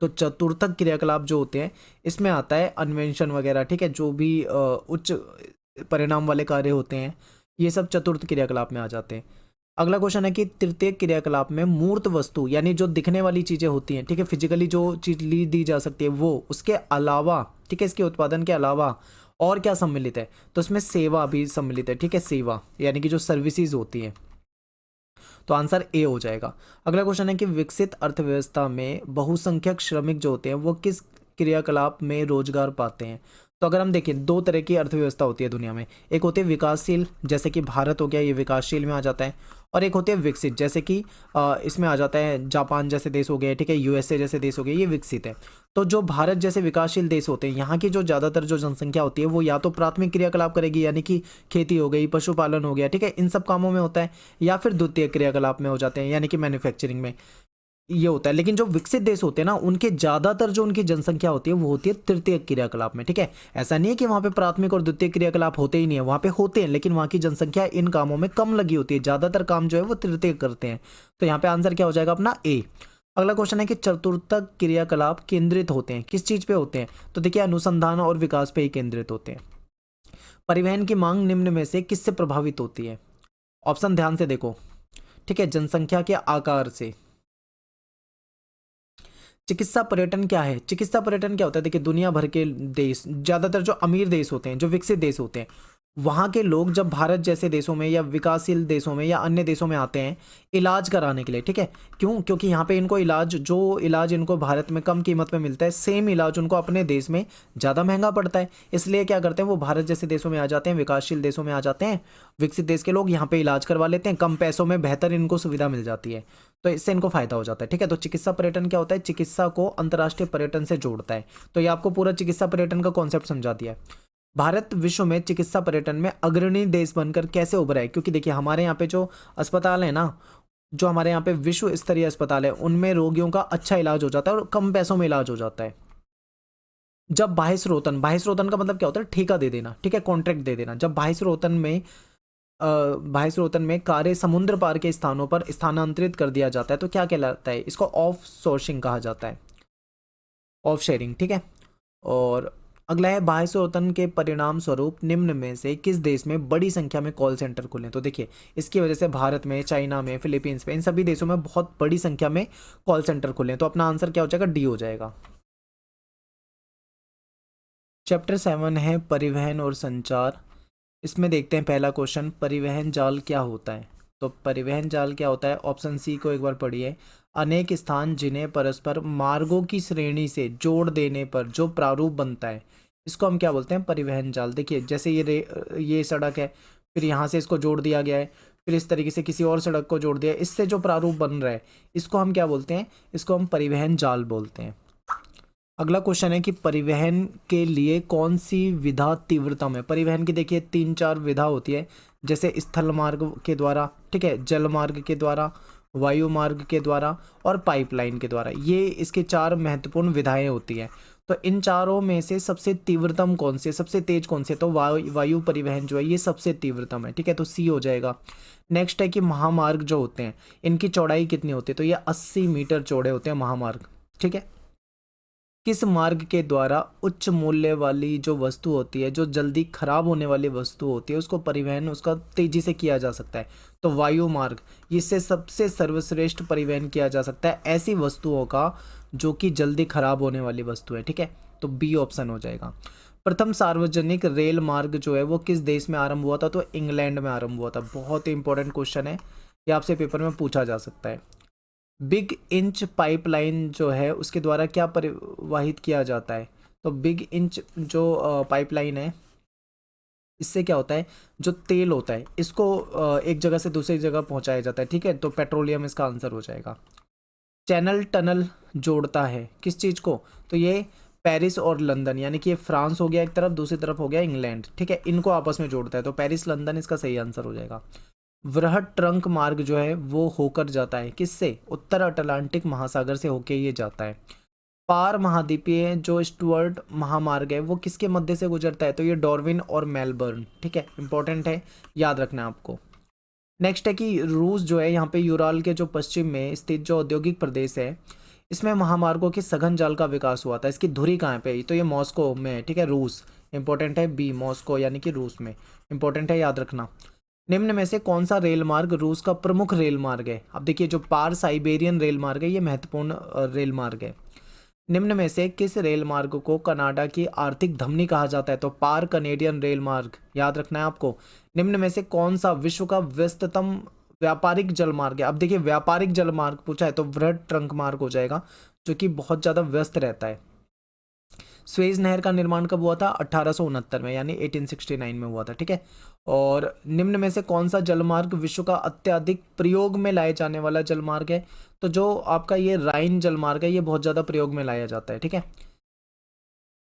तो चतुर्थक क्रियाकलाप जो होते हैं इसमें आता है अन्वेषण वगैरह। ठीक है, जो भी उच्च परिणाम वाले कार्य होते हैं ये सब चतुर्थ क्रियाकलाप में आ जाते हैं। अगला क्वेश्चन है कि तृतीय क्रियाकलाप में मूर्त वस्तु यानी जो दिखने वाली चीजें होती हैं, ठीक है, फिजिकली जो चीज ली दी जा सकती है वो, उसके अलावा, ठीक है, इसके उत्पादन के अलावा और क्या सम्मिलित है? तो इसमें सेवा भी सम्मिलित है। ठीक है, सेवा यानी कि जो सर्विसेज होती हैं। तो आंसर ए हो जाएगा। अगला क्वेश्चन है कि विकसित अर्थव्यवस्था में बहुसंख्यक श्रमिक जो होते हैं वो किस क्रियाकलाप में रोजगार पाते हैं? तो अगर हम देखें, दो तरह की अर्थव्यवस्था होती है दुनिया में। एक होती है विकासशील, जैसे कि भारत हो गया, ये विकासशील में आ जाता है। और एक होती है विकसित, जैसे कि इसमें आ जाता है जापान जैसे देश हो गए, ठीक है, यूएसए जैसे देश हो गए, ये विकसित है। तो जो भारत जैसे विकासशील देश होते हैं, यहाँ की जो ज़्यादातर जो जनसंख्या होती है वो या तो प्राथमिक क्रियाकलाप करेगी, यानी कि खेती हो गई, पशुपालन हो गया, ठीक है, इन सब कामों में होता है, या फिर द्वितीय क्रियाकलाप में हो जाते हैं, यानी कि मैन्युफैक्चरिंग में ये होता है। लेकिन जो विकसित देश होते हैं ना, उनके ज्यादातर जो उनकी जनसंख्या होती है वो होती है तृतीय क्रियाकलाप में। ठीक है, ऐसा नहीं है कि वहां पे प्राथमिक और द्वितीय क्रियाकलाप होते ही नहीं है, वहां पे होते हैं, लेकिन वहां की जनसंख्या इन कामों में कम लगी होती है, ज्यादातर काम जो है वो तृतीय करते हैं। तो यहाँ पे आंसर क्या हो जाएगा अपना ए। अगला क्वेश्चन है कि चतुर्थक क्रियाकलाप केंद्रित होते हैं किस चीज पे होते हैं? तो देखिए, अनुसंधान और विकास पे ही केंद्रित होते हैं। परिवहन की मांग निम्न में से किससे प्रभावित होती है? ऑप्शन ध्यान से देखो, ठीक है, जनसंख्या के आकार से। चिकित्सा पर्यटन क्या है? चिकित्सा पर्यटन क्या होता है? देखिए, दुनिया भर के देश, ज्यादातर जो अमीर देश होते हैं, जो विकसित देश होते हैं, वहाँ के लोग जब भारत जैसे देशों में या विकासशील देशों में या अन्य देशों में आते हैं इलाज कराने के लिए, ठीक है, क्यों? क्योंकि यहाँ पे इनको जो इलाज इनको भारत में कम कीमत में मिलता है, सेम इलाज उनको अपने देश में ज़्यादा महंगा पड़ता है। इसलिए क्या करते हैं, वो भारत जैसे देशों में आ जाते हैं, विकासशील देशों में आ जाते हैं, विकसित देश के लोग यहाँ पे इलाज करवा लेते हैं, कम पैसों में बेहतर इनको सुविधा मिल जाती है, तो इससे इनको फायदा हो जाता है। ठीक है, तो चिकित्सा पर्यटन क्या होता है? चिकित्सा को अंतर्राष्ट्रीय पर्यटन से जोड़ता है। तो ये आपको पूरा चिकित्सा पर्यटन का कॉन्सेप्ट समझा दिया है। भारत विश्व में चिकित्सा पर्यटन में अग्रणी देश बनकर कैसे उभरा है? क्योंकि देखिए हमारे यहाँ पे जो अस्पताल है ना, जो हमारे यहाँ पे विश्व स्तरीय अस्पताल है, उनमें रोगियों का अच्छा इलाज हो जाता है और कम पैसों में इलाज हो जाता है। जब बाह्य स्रोतन का मतलब क्या होता है? ठेका दे देना, ठीक है, कॉन्ट्रैक्ट दे देना। जब बाह्य स्रोतन में कार्य समुद्र पार के स्थानों पर स्थानांतरित कर दिया जाता है तो क्या कहलाता है? इसको ऑफ सोर्सिंग कहा जाता है, ऑफ शेयरिंग, ठीक है। और अगला है, बाह्य स्रोतन के परिणाम स्वरूप निम्न में से किस देश में बड़ी संख्या में कॉल सेंटर खुले? तो देखिए इसकी वजह से भारत में, चाइना में, फिलीपींस में, इन सभी देशों में बहुत बड़ी संख्या में कॉल सेंटर खुले हैं। तो अपना आंसर क्या हो जाएगा? डी हो जाएगा। चैप्टर 7 है परिवहन और संचार। इसमें देखते हैं पहला क्वेश्चन, परिवहन जाल क्या होता है? तो परिवहन जाल क्या होता है? ऑप्शन सी को एक बार पढ़िए। अनेक स्थान जिन्हें परस्पर मार्गों की श्रेणी से जोड़ देने पर जो प्रारूप बनता है, इसको हम क्या बोलते हैं? परिवहन जाल। देखिए जैसे ये सड़क है, फिर यहाँ से इसको जोड़ दिया गया है, फिर इस तरीके से किसी और सड़क को जोड़ दिया है, इससे जो प्रारूप बन रहा है इसको हम क्या बोलते हैं? इसको हम परिवहन जाल बोलते हैं। अगला क्वेश्चन है कि परिवहन के लिए कौन सी विधा तीव्रतम है? परिवहन की देखिए 3-4 विधा होती है, जैसे स्थल मार्ग के द्वारा, ठीक है, जल मार्ग के द्वारा, वायु मार्ग के द्वारा और पाइपलाइन के द्वारा। ये इसके 4 महत्वपूर्ण विधाएं होती हैं। तो इन चारों में से सबसे तीव्रतम कौन सी है, सबसे तेज कौन सी है? तो वायु परिवहन जो है ये सबसे तीव्रतम है, ठीक है, तो सी हो जाएगा। नेक्स्ट है कि महामार्ग जो होते हैं इनकी चौड़ाई कितनी होती है? तो ये 80 मीटर चौड़े होते हैं महामार्ग, ठीक है। किस मार्ग के द्वारा उच्च मूल्य वाली जो वस्तु होती है, जो जल्दी खराब होने वाली वस्तु होती है, उसको परिवहन उसका तेजी से किया जा सकता है? तो वायु मार्ग, इससे सबसे सर्वश्रेष्ठ परिवहन किया जा सकता है ऐसी वस्तुओं का जो कि जल्दी खराब होने वाली वस्तु है, ठीक है, तो बी ऑप्शन हो जाएगा। प्रथम सार्वजनिक रेल मार्ग जो है वो किस देश में आरंभ हुआ था? तो इंग्लैंड में आरंभ हुआ था। बहुत ही इंपॉर्टेंट क्वेश्चन है, ये आपसे पेपर में पूछा जा सकता है। बिग इंच पाइपलाइन जो है उसके द्वारा क्या परिवाहित किया जाता है? तो बिग इंच जो पाइपलाइन है, इससे क्या होता है? जो तेल होता है इसको एक जगह से दूसरी जगह पहुंचाया जाता है, ठीक है, तो पेट्रोलियम इसका आंसर हो जाएगा। चैनल टनल जोड़ता है किस चीज़ को? तो ये पेरिस और लंदन, यानी कि ये फ्रांस हो गया एक तरफ, दूसरी तरफ हो गया इंग्लैंड, ठीक है, इनको आपस में जोड़ता है, तो पेरिस लंदन इसका सही आंसर हो जाएगा। वृहद ट्रंक मार्ग जो है वो होकर जाता है किससे? उत्तर अटलांटिक महासागर से होके ये जाता है। पार महाद्वीपीय जो स्टुअर्ट महामार्ग है वो किसके मध्य से गुजरता है? तो ये डार्विन और मेलबर्न, ठीक है, इंपॉर्टेंट है, याद रखना है आपको। नेक्स्ट है कि रूस जो है यहाँ पे यूराल के जो पश्चिम में स्थित जो औद्योगिक प्रदेश है, इसमें महामार्गों के सघन जाल का विकास हुआ था। इसकी धुरी कहाँ पे? तो ये मॉस्को में है, ठीक है, रूस, इंपॉर्टेंट है, बी मॉस्को यानी कि रूस में, इंपॉर्टेंट है, याद रखना। निम्न में से कौन सा रेल मार्ग रूस का प्रमुख रेल मार्ग है? अब देखिए जो पार साइबेरियन रेल मार्ग है ये महत्वपूर्ण रेल मार्ग है। निम्न में से किस रेल मार्ग को कनाडा की आर्थिक धमनी कहा जाता है? तो पार कनेडियन रेल मार्ग, याद रखना है आपको। निम्न में से कौन सा विश्व का व्यस्ततम व्यापारिक जल मार्ग है? अब देखिए व्यापारिक जल मार्ग पूछा है तो वृहद ट्रंक मार्ग हो जाएगा, जो कि बहुत ज़्यादा व्यस्त रहता है। स्वेज नहर का निर्माण कब हुआ था? 1869 में, यानी 1869 में हुआ था, ठीक है। और निम्न में से कौन सा जलमार्ग विश्व का अत्यधिक प्रयोग में लाए जाने वाला जलमार्ग है? तो जो आपका ये राइन जलमार्ग है ये बहुत ज़्यादा प्रयोग में लाया जाता है, ठीक है।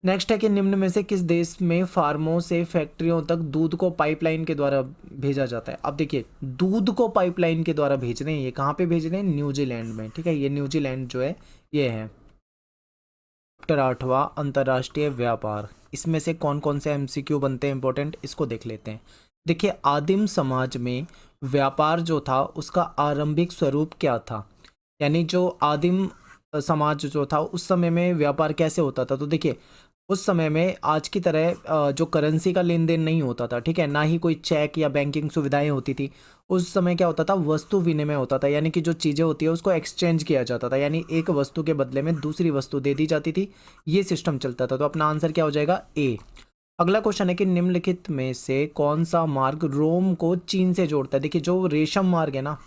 नेक्स्ट है कि निम्न में से किस देश में फार्मों से फैक्ट्रियों तक दूध को पाइपलाइन के द्वारा भेजा जाता है? अब देखिए दूध को पाइपलाइन के द्वारा भेज रहे हैं, ये कहाँ पे भेज रहे हैं? न्यूजीलैंड में, ठीक है, ये न्यूजीलैंड जो है ये है। चैप्टर 8वां अंतर्राष्ट्रीय व्यापार, इसमें से कौन कौन से एमसीक्यू बनते हैं इंपॉर्टेंट, इसको देख लेते हैं। देखिए आदिम समाज में व्यापार जो था उसका आरंभिक स्वरूप क्या था? यानी जो आदिम समाज जो था उस समय में व्यापार कैसे होता था? तो देखिए उस समय में आज की तरह जो करेंसी का लेन देन नहीं होता था, ठीक है, ना ही कोई चेक या बैंकिंग सुविधाएं होती थी। उस समय क्या होता था? वस्तु विनिमय होता था, यानी कि जो चीज़ें होती है उसको एक्सचेंज किया जाता था, यानी एक वस्तु के बदले में दूसरी वस्तु दे दी जाती थी, ये सिस्टम चलता था। तो अपना आंसर क्या हो जाएगा? ए। अगला क्वेश्चन है कि निम्नलिखित में से कौन सा मार्ग रोम को चीन से जोड़ता है? देखिए जो रेशम मार्ग है ना,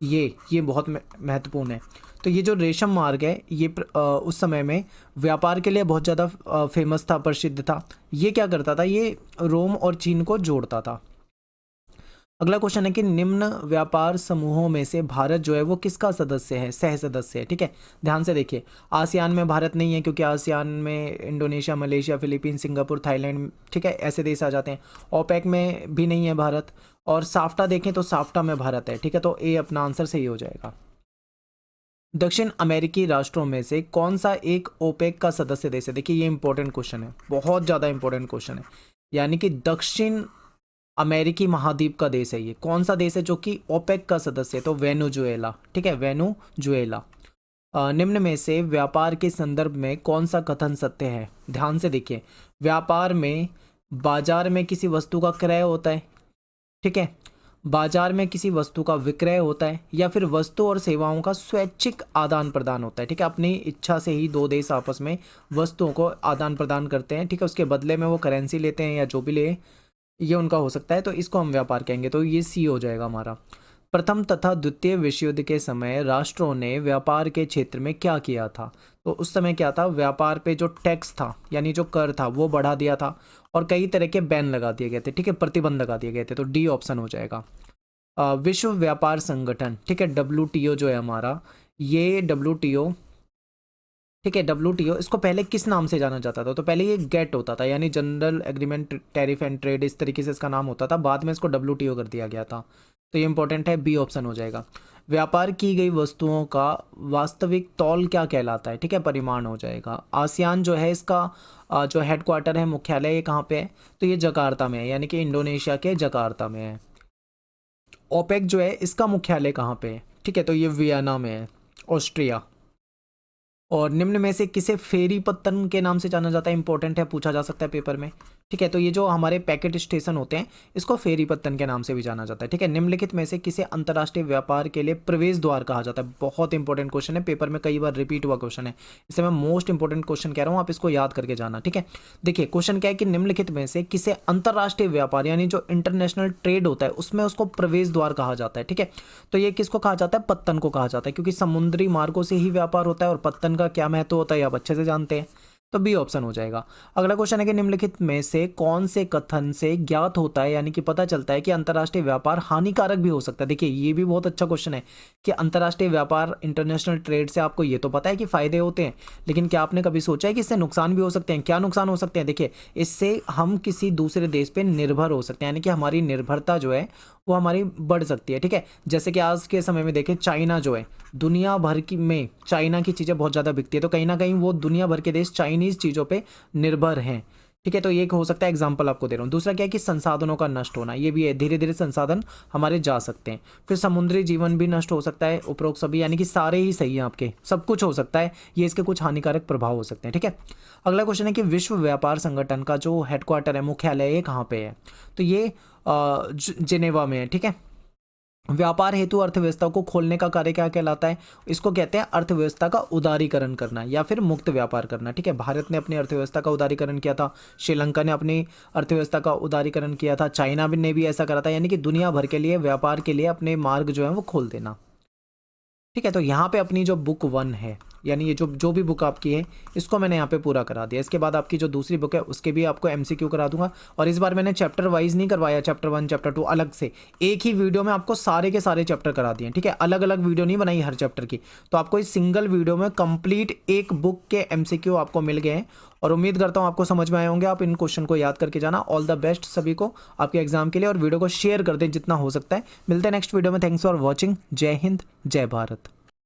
ये बहुत महत्वपूर्ण है। तो ये जो रेशम मार्ग है ये उस समय में व्यापार के लिए बहुत ज़्यादा फेमस था, प्रसिद्ध था। ये क्या करता था? ये रोम और चीन को जोड़ता था। अगला क्वेश्चन है कि निम्न व्यापार समूहों में से भारत जो है वो किसका सदस्य है, सह सदस्य है। ठीक है, ध्यान से देखिए, आसियान में भारत नहीं है क्योंकि आसियान में Indonesia, Malaysia, Philippines, Singapore, Thailand, ठीक है, ऐसे देश आ जाते हैं। ओपेक में भी नहीं है भारत, और साफ्टा देखें तो साफ्टा में भारत है। ठीक है, तो ए अपना आंसर सही हो जाएगा। दक्षिण अमेरिकी राष्ट्रों में से कौन सा एक ओपेक का सदस्य देश है? देखिए ये इंपॉर्टेंट क्वेश्चन है, बहुत ज़्यादा इंपॉर्टेंट क्वेश्चन है। यानी कि दक्षिण अमेरिकी महाद्वीप का देश है ये, कौन सा देश है जो कि ओपेक का सदस्य है? तो वेनेजुएला। ठीक है, वेनेजुएला। निम्न में से व्यापार के संदर्भ में कौन सा कथन सत्य है? ध्यान से देखिए, व्यापार में बाजार में किसी वस्तु का क्रय होता है, ठीक है, बाजार में किसी वस्तु का विक्रय होता है, या फिर वस्तु और सेवाओं का स्वैच्छिक आदान प्रदान होता है। ठीक है, अपनी इच्छा से ही दो देश आपस में वस्तुओं को आदान प्रदान करते हैं। ठीक है, उसके बदले में वो करेंसी लेते हैं या जो भी ले, ये उनका हो सकता है, तो इसको हम व्यापार कहेंगे। तो ये सी हो जाएगा हमारा। प्रथम तथा द्वितीय विश्व युद्ध के समय राष्ट्रों ने व्यापार के क्षेत्र में क्या किया था? तो उस समय क्या था, व्यापार पे जो टैक्स था यानी जो कर था वो बढ़ा दिया था, और कई तरह के बैन लगा दिए गए थे। ठीक है, प्रतिबंध लगा दिए गए थे। तो डी ऑप्शन हो जाएगा। विश्व व्यापार संगठन, ठीक है, WTO जो है हमारा, ये WTO, ठीक है, WTO, इसको पहले किस नाम से जाना जाता था? तो पहले ये गेट होता था, यानी general agreement tariff and trade, इस तरीके से इसका नाम होता था। बाद में इसको WTO कर दिया गया था। तो ये इंपॉर्टेंट है, बी ऑप्शन हो जाएगा। व्यापार की गई वस्तुओं का वास्तविक तौल क्या कहलाता है? ठीक है, परिमाण हो जाएगा। आसियान जो है इसका जो हेडक्वार्टर है, मुख्यालय, ये कहाँ पे है? तो ये जकार्ता में है, यानी कि इंडोनेशिया के जकार्ता में है। ओपेक जो है इसका मुख्यालय कहाँ पे है? ठीक है, तो ये वियना में है, ऑस्ट्रिया। और निम्न में से किसे फेरी पत्तन के नाम से जाना जाता है? इंपॉर्टेंट है, पूछा जा सकता है पेपर में। ठीक है, तो ये जो हमारे पैकेट स्टेशन होते हैं इसको फेरी पत्तन के नाम से भी जाना जाता है। ठीक है, निम्नलिखित में से किसे अंतर्राष्ट्रीय व्यापार के लिए प्रवेश द्वार कहा जाता है? बहुत इंपॉर्टेंट क्वेश्चन है, पेपर में कई बार रिपीट हुआ क्वेश्चन है, इससे मैं मोस्ट इंपॉर्टेंट क्वेश्चन कह रहा हूँ, आप इसको याद करके जाना। ठीक है, देखिए क्वेश्चन क्या है कि निम्नलिखित में से किसे अंतर्राष्ट्रीय व्यापार यानी जो इंटरनेशनल ट्रेड होता है उसमें उसको प्रवेश द्वार कहा जाता है? ठीक है, तो ये किसको कहा जाता है? पत्तन को कहा जाता है, क्योंकि समुद्री मार्गों से ही व्यापार होता है, और पत्तन का क्या महत्व होता है आप अच्छे से जानते हैं। तो बी ऑप्शन हो जाएगा। अगला क्वेश्चन है कि निम्नलिखित में से कौन से कथन से ज्ञात होता है यानी कि पता चलता है कि अंतर्राष्ट्रीय व्यापार हानिकारक भी हो सकता है? देखिए ये भी बहुत अच्छा क्वेश्चन है कि अंतर्राष्ट्रीय व्यापार, इंटरनेशनल ट्रेड से आपको ये तो पता है कि फायदे होते हैं, लेकिन क्या आपने कभी सोचा है कि इससे नुकसान भी हो सकते हैं? क्या नुकसान हो सकते हैं? देखिए, इससे हम किसी दूसरे देश पे निर्भर हो सकते हैं, यानी कि हमारी निर्भरता जो है वो हमारी बढ़ सकती है। ठीक है, जैसे कि आज के समय में देखें, चाइना जो है, दुनिया भर की में चाइना की चीज़ें बहुत ज़्यादा बिकती है, तो कहीं ना कहीं वो दुनिया भर के देश चाइनीज़ चीज़ों पे निर्भर हैं। ठीक है, तो ये हो सकता है, एग्जाम्पल आपको दे रहा हूँ। दूसरा क्या है कि संसाधनों का नष्ट होना, ये भी है, धीरे धीरे संसाधन हमारे जा सकते हैं। फिर समुद्री जीवन भी नष्ट हो सकता है, उपरोक्त सभी, यानी कि सारे ही सही हैं आपके, सब कुछ हो सकता है, ये इसके कुछ हानिकारक प्रभाव हो सकते हैं। ठीक है, अगला क्वेश्चन है कि विश्व व्यापार संगठन का जो हेडक्वार्टर है, मुख्यालय, ये कहाँ पे है? तो ये जिनेवा में है। ठीक है, व्यापार हेतु अर्थव्यवस्था को खोलने का कार्य क्या कहलाता है? इसको कहते हैं अर्थव्यवस्था का उदारीकरण करना या फिर मुक्त व्यापार करना। ठीक है, भारत ने अपनी अर्थव्यवस्था का उदारीकरण किया था, श्रीलंका ने अपनी अर्थव्यवस्था का उदारीकरण किया था, चाइना ने भी ऐसा करा था, यानी कि दुनिया भर के लिए व्यापार के लिए अपने मार्ग जो है वो खोल देना। ठीक है, तो यहाँ पे अपनी जो बुक 1 है, यानी ये जो भी बुक आपकी है, इसको मैंने यहाँ पे पूरा करा दिया। इसके बाद आपकी जो दूसरी बुक है उसके भी आपको MCQ करा दूंगा, और इस बार मैंने चैप्टर वाइज नहीं करवाया, चैप्टर 1 चैप्टर 2 अलग से, एक ही वीडियो में आपको सारे के सारे चैप्टर करा दिए। ठीक है, अलग अलग वीडियो नहीं बनाई हर चैप्टर की, तो आपको इस सिंगल वीडियो में कंप्लीट एक बुक के MCQ आपको मिल गए हैं, और उम्मीद करता हूँ आपको समझ में आए होंगे। आप इन क्वेश्चन को याद करके जाना। ऑल द बेस्ट सभी को आपके एग्जाम के लिए, और वीडियो को शेयर कर दें जितना हो सकता है। मिलते हैं नेक्स्ट वीडियो में। Thanks for watching. जय हिंद, जय भारत।